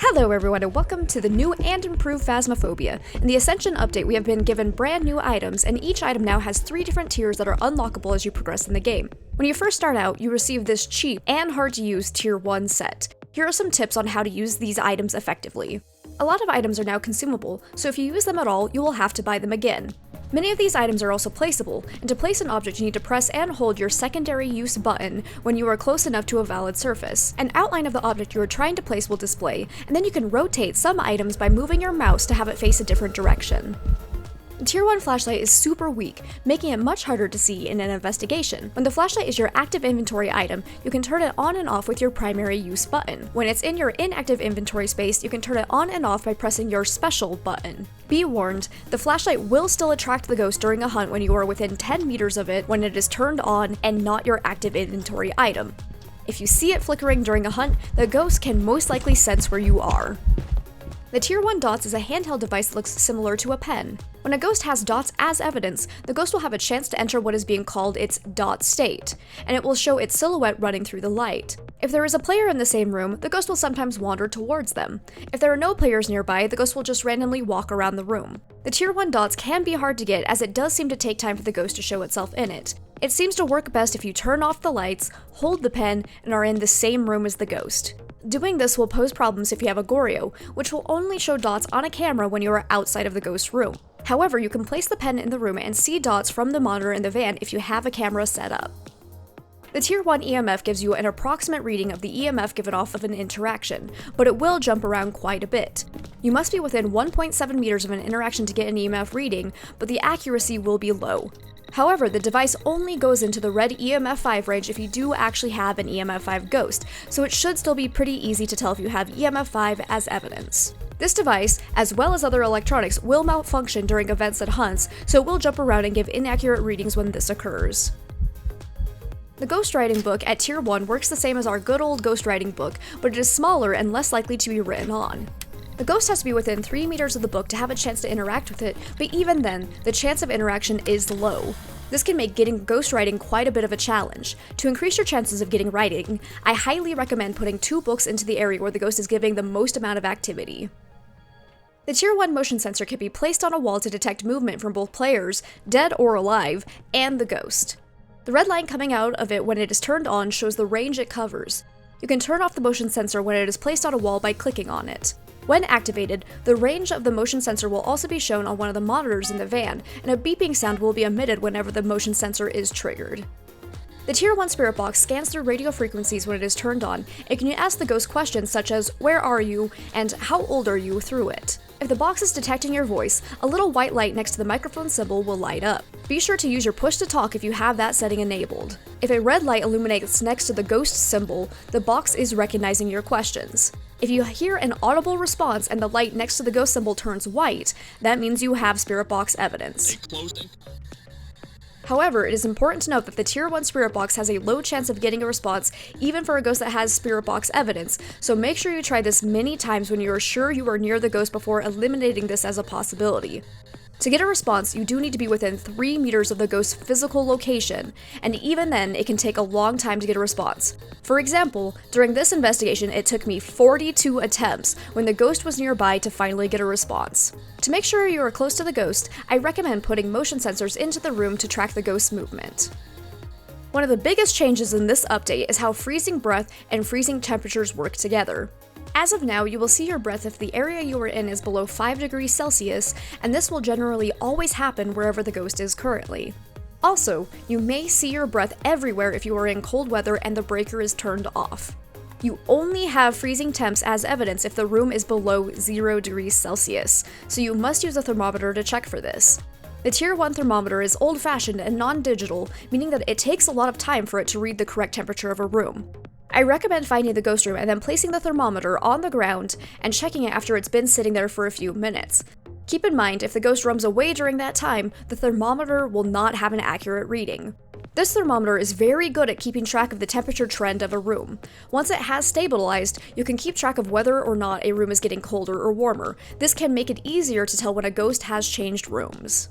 Hello everyone and welcome to the new and improved Phasmophobia. In the Ascension update, we have been given brand new items, and each item now has 3 different tiers that are unlockable as you progress in the game. When you first start out, you receive this cheap and hard to use Tier 1 set. Here are some tips on how to use these items effectively. A lot of items are now consumable, so if you use them at all, you will have to buy them again. Many of these items are also placeable, and to place an object you need to press and hold your secondary use button when you are close enough to a valid surface. An outline of the object you are trying to place will display, and then you can rotate some items by moving your mouse to have it face a different direction. The Tier 1 flashlight is super weak, making it much harder to see in an investigation. When the flashlight is your active inventory item, you can turn it on and off with your primary use button. When it's in your inactive inventory space, you can turn it on and off by pressing your special button. Be warned, the flashlight will still attract the ghost during a hunt when you are within 10 meters of it when it is turned on and not your active inventory item. If you see it flickering during a hunt, the ghost can most likely sense where you are. The Tier 1 dots is a handheld device that looks similar to a pen. When a ghost has dots as evidence, the ghost will have a chance to enter what is being called its dot state, and it will show its silhouette running through the light. If there is a player in the same room, the ghost will sometimes wander towards them. If there are no players nearby, the ghost will just randomly walk around the room. The Tier 1 dots can be hard to get as it does seem to take time for the ghost to show itself in it. It seems to work best if you turn off the lights, hold the pen, and are in the same room as the ghost. Doing this will pose problems if you have a Goryo, which will only show dots on a camera when you are outside of the ghost's room. However, you can place the pen in the room and see dots from the monitor in the van if you have a camera set up. The Tier 1 EMF gives you an approximate reading of the EMF given off of an interaction, but it will jump around quite a bit. You must be within 1.7 meters of an interaction to get an EMF reading, but the accuracy will be low. However, the device only goes into the red EMF 5 range if you do actually have an EMF 5 ghost, so it should still be pretty easy to tell if you have EMF 5 as evidence. This device, as well as other electronics, will malfunction during events and hunts, so it will jump around and give inaccurate readings when this occurs. The ghostwriting book at Tier 1 works the same as our good old ghostwriting book, but it is smaller and less likely to be written on. The ghost has to be within 3 meters of the book to have a chance to interact with it, but even then, the chance of interaction is low. This can make getting ghostwriting quite a bit of a challenge. To increase your chances of getting writing, I highly recommend putting 2 books into the area where the ghost is giving the most amount of activity. The Tier 1 motion sensor can be placed on a wall to detect movement from both players, dead or alive, and the ghost. The red line coming out of it when it is turned on shows the range it covers. You can turn off the motion sensor when it is placed on a wall by clicking on it. When activated, the range of the motion sensor will also be shown on one of the monitors in the van, and a beeping sound will be emitted whenever the motion sensor is triggered. The Tier 1 spirit box scans through radio frequencies when it is turned on, and can ask the ghost questions such as, "Where are you?" and "How old are you?" through it. If the box is detecting your voice, a little white light next to the microphone symbol will light up. Be sure to use your push to talk if you have that setting enabled. If a red light illuminates next to the ghost symbol, the box is recognizing your questions. If you hear an audible response and the light next to the ghost symbol turns white, that means you have spirit box evidence. However, it is important to note that the Tier 1 spirit box has a low chance of getting a response even for a ghost that has spirit box evidence, so make sure you try this many times when you are sure you are near the ghost before eliminating this as a possibility. To get a response, you do need to be within 3 meters of the ghost's physical location, and even then, it can take a long time to get a response. For example, during this investigation, it took me 42 attempts when the ghost was nearby to finally get a response. To make sure you are close to the ghost, I recommend putting motion sensors into the room to track the ghost's movement. One of the biggest changes in this update is how freezing breath and freezing temperatures work together. As of now, you will see your breath if the area you are in is below 5 degrees Celsius, and this will generally always happen wherever the ghost is currently. Also, you may see your breath everywhere if you are in cold weather and the breaker is turned off. You only have freezing temps as evidence if the room is below 0 degrees Celsius, so you must use a thermometer to check for this. The Tier 1 thermometer is old-fashioned and non-digital, meaning that it takes a lot of time for it to read the correct temperature of a room. I recommend finding the ghost room and then placing the thermometer on the ground and checking it after it's been sitting there for a few minutes. Keep in mind, if the ghost roams away during that time, the thermometer will not have an accurate reading. This thermometer is very good at keeping track of the temperature trend of a room. Once it has stabilized, you can keep track of whether or not a room is getting colder or warmer. This can make it easier to tell when a ghost has changed rooms.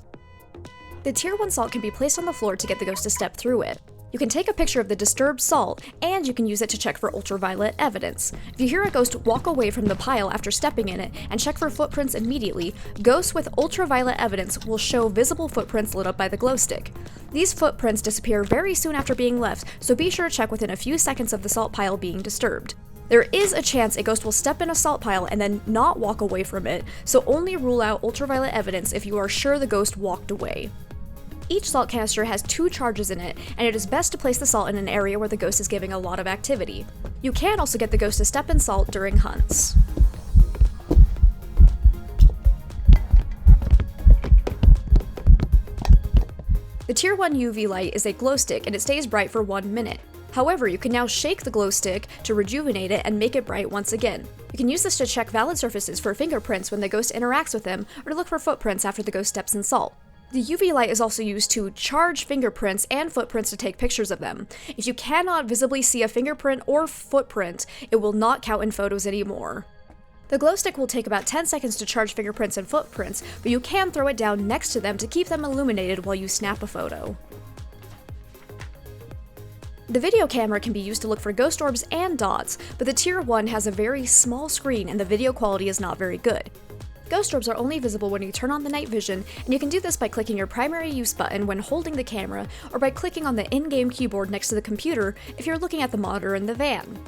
The Tier 1 salt can be placed on the floor to get the ghost to step through it. You can take a picture of the disturbed salt, and you can use it to check for ultraviolet evidence. If you hear a ghost walk away from the pile after stepping in it and check for footprints immediately, ghosts with ultraviolet evidence will show visible footprints lit up by the glow stick. These footprints disappear very soon after being left, so be sure to check within a few seconds of the salt pile being disturbed. There is a chance a ghost will step in a salt pile and then not walk away from it, so only rule out ultraviolet evidence if you are sure the ghost walked away. Each salt canister has 2 charges in it, and it is best to place the salt in an area where the ghost is giving a lot of activity. You can also get the ghost to step in salt during hunts. The Tier 1 UV light is a glow stick and it stays bright for 1 minute. However, you can now shake the glow stick to rejuvenate it and make it bright once again. You can use this to check valid surfaces for fingerprints when the ghost interacts with them, or to look for footprints after the ghost steps in salt. The UV light is also used to charge fingerprints and footprints to take pictures of them. If you cannot visibly see a fingerprint or footprint, it will not count in photos anymore. The glow stick will take about 10 seconds to charge fingerprints and footprints, but you can throw it down next to them to keep them illuminated while you snap a photo. The video camera can be used to look for ghost orbs and dots, but the Tier 1 has a very small screen and the video quality is not very good. Ghost orbs are only visible when you turn on the night vision, and you can do this by clicking your primary use button when holding the camera, or by clicking on the in-game keyboard next to the computer if you're looking at the monitor in the van.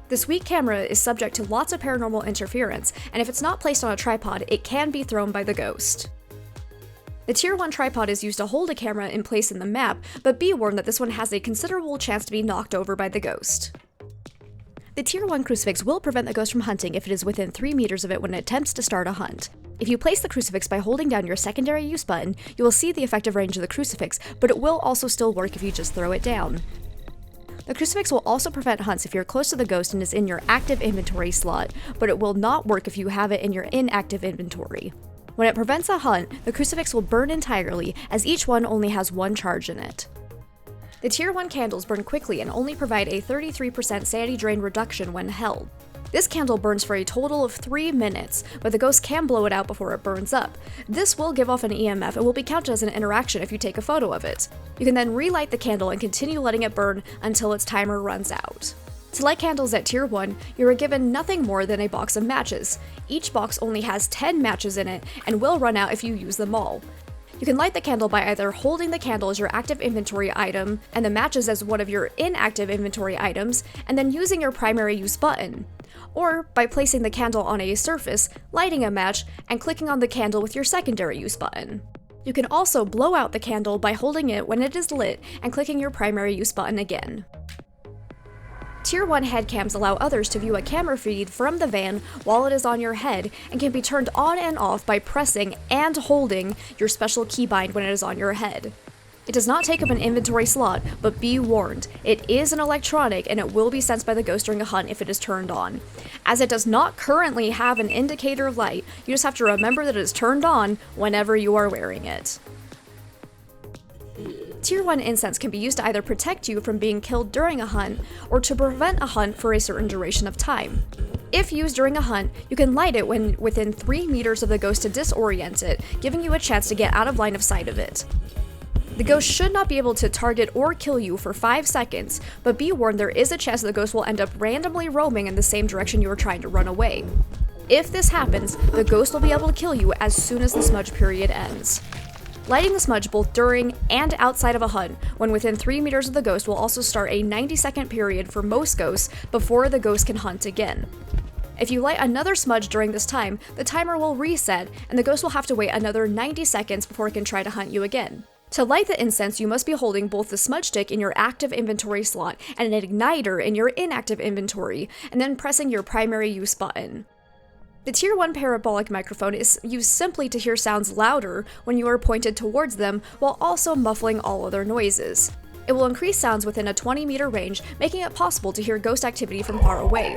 This weak camera is subject to lots of paranormal interference, and if it's not placed on a tripod, it can be thrown by the ghost. The Tier 1 tripod is used to hold a camera in place in the map, but be warned that this one has a considerable chance to be knocked over by the ghost. The Tier 1 Crucifix will prevent the ghost from hunting if it is within 3 meters of it when it attempts to start a hunt. If you place the Crucifix by holding down your secondary use button, you will see the effective range of the Crucifix, but it will also still work if you just throw it down. The Crucifix will also prevent hunts if you're close to the ghost and is in your active inventory slot, but it will not work if you have it in your inactive inventory. When it prevents a hunt, the Crucifix will burn entirely, as each one only has 1 charge in it. The Tier 1 candles burn quickly and only provide a 33% sanity drain reduction when held. This candle burns for a total of 3 minutes, but the ghost can blow it out before it burns up. This will give off an EMF and will be counted as an interaction if you take a photo of it. You can then relight the candle and continue letting it burn until its timer runs out. To light candles at Tier 1, you are given nothing more than a box of matches. Each box only has 10 matches in it and will run out if you use them all. You can light the candle by either holding the candle as your active inventory item and the matches as one of your inactive inventory items, and then using your primary use button, or by placing the candle on a surface, lighting a match, and clicking on the candle with your secondary use button. You can also blow out the candle by holding it when it is lit and clicking your primary use button again. Tier 1 headcams allow others to view a camera feed from the van while it is on your head, and can be turned on and off by pressing and holding your special keybind when it is on your head. It does not take up an inventory slot, but be warned, it is an electronic and it will be sensed by the ghost during a hunt if it is turned on. As it does not currently have an indicator of light, you just have to remember that it is turned on whenever you are wearing it. Tier 1 incense can be used to either protect you from being killed during a hunt, or to prevent a hunt for a certain duration of time. If used during a hunt, you can light it when within 3 meters of the ghost to disorient it, giving you a chance to get out of line of sight of it. The ghost should not be able to target or kill you for 5 seconds, but be warned there is a chance that the ghost will end up randomly roaming in the same direction you are trying to run away. If this happens, the ghost will be able to kill you as soon as the smudge period ends. Lighting the smudge both during and outside of a hunt, when within 3 meters of the ghost, will also start a 90-second period for most ghosts before the ghost can hunt again. If you light another smudge during this time, the timer will reset, and the ghost will have to wait another 90 seconds before it can try to hunt you again. To light the incense, you must be holding both the smudge stick in your active inventory slot and an igniter in your inactive inventory, and then pressing your primary use button. The Tier 1 Parabolic Microphone is used simply to hear sounds louder when you are pointed towards them, while also muffling all other noises. It will increase sounds within a 20-meter range, making it possible to hear ghost activity from far away.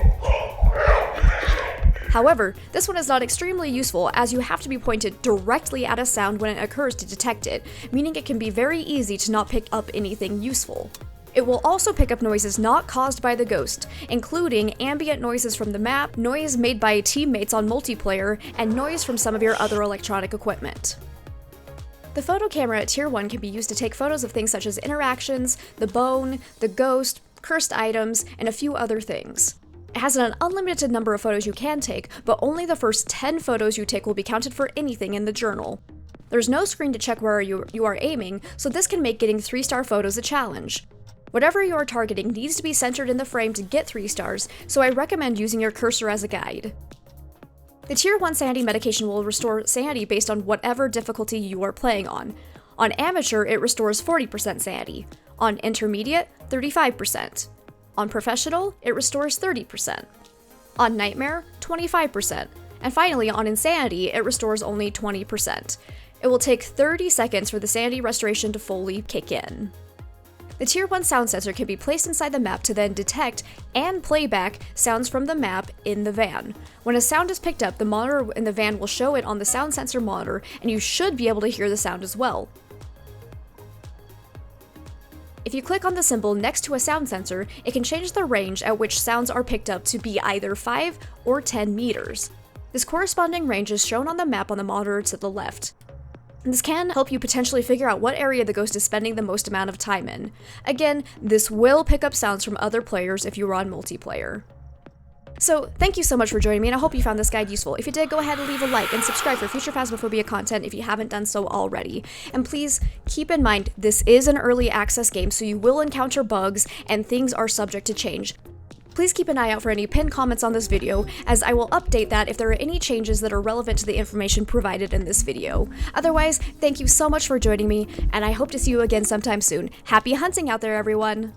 However, this one is not extremely useful, as you have to be pointed directly at a sound when it occurs to detect it, meaning it can be very easy to not pick up anything useful. It will also pick up noises not caused by the ghost, including ambient noises from the map, noise made by teammates on multiplayer, and noise from some of your other electronic equipment. The photo camera at Tier 1 can be used to take photos of things such as interactions, the bone, the ghost, cursed items, and a few other things. It has an unlimited number of photos you can take, but only the first 10 photos you take will be counted for anything in the journal. There's no screen to check where you are aiming, so this can make getting 3-star photos a challenge. Whatever you are targeting needs to be centered in the frame to get 3 stars, so I recommend using your cursor as a guide. The Tier 1 Sanity Medication will restore sanity based on whatever difficulty you are playing on. On Amateur, it restores 40% sanity. On Intermediate, 35%. On Professional, it restores 30%. On Nightmare, 25%. And finally, on Insanity, it restores only 20%. It will take 30 seconds for the sanity restoration to fully kick in. The Tier 1 sound sensor can be placed inside the map to then detect and play back sounds from the map in the van. When a sound is picked up, the monitor in the van will show it on the sound sensor monitor, and you should be able to hear the sound as well. If you click on the symbol next to a sound sensor, it can change the range at which sounds are picked up to be either 5 or 10 meters. This corresponding range is shown on the map on the monitor to the left. This can help you potentially figure out what area the ghost is spending the most amount of time in. Again, this will pick up sounds from other players if you are on multiplayer. So, thank you so much for joining me, and I hope you found this guide useful. If you did, go ahead and leave a like and subscribe for future Phasmophobia content if you haven't done so already. And please keep in mind, this is an early access game, so you will encounter bugs and things are subject to change. Please keep an eye out for any pinned comments on this video, as I will update that if there are any changes that are relevant to the information provided in this video. Otherwise, thank you so much for joining me, and I hope to see you again sometime soon. Happy hunting out there, everyone!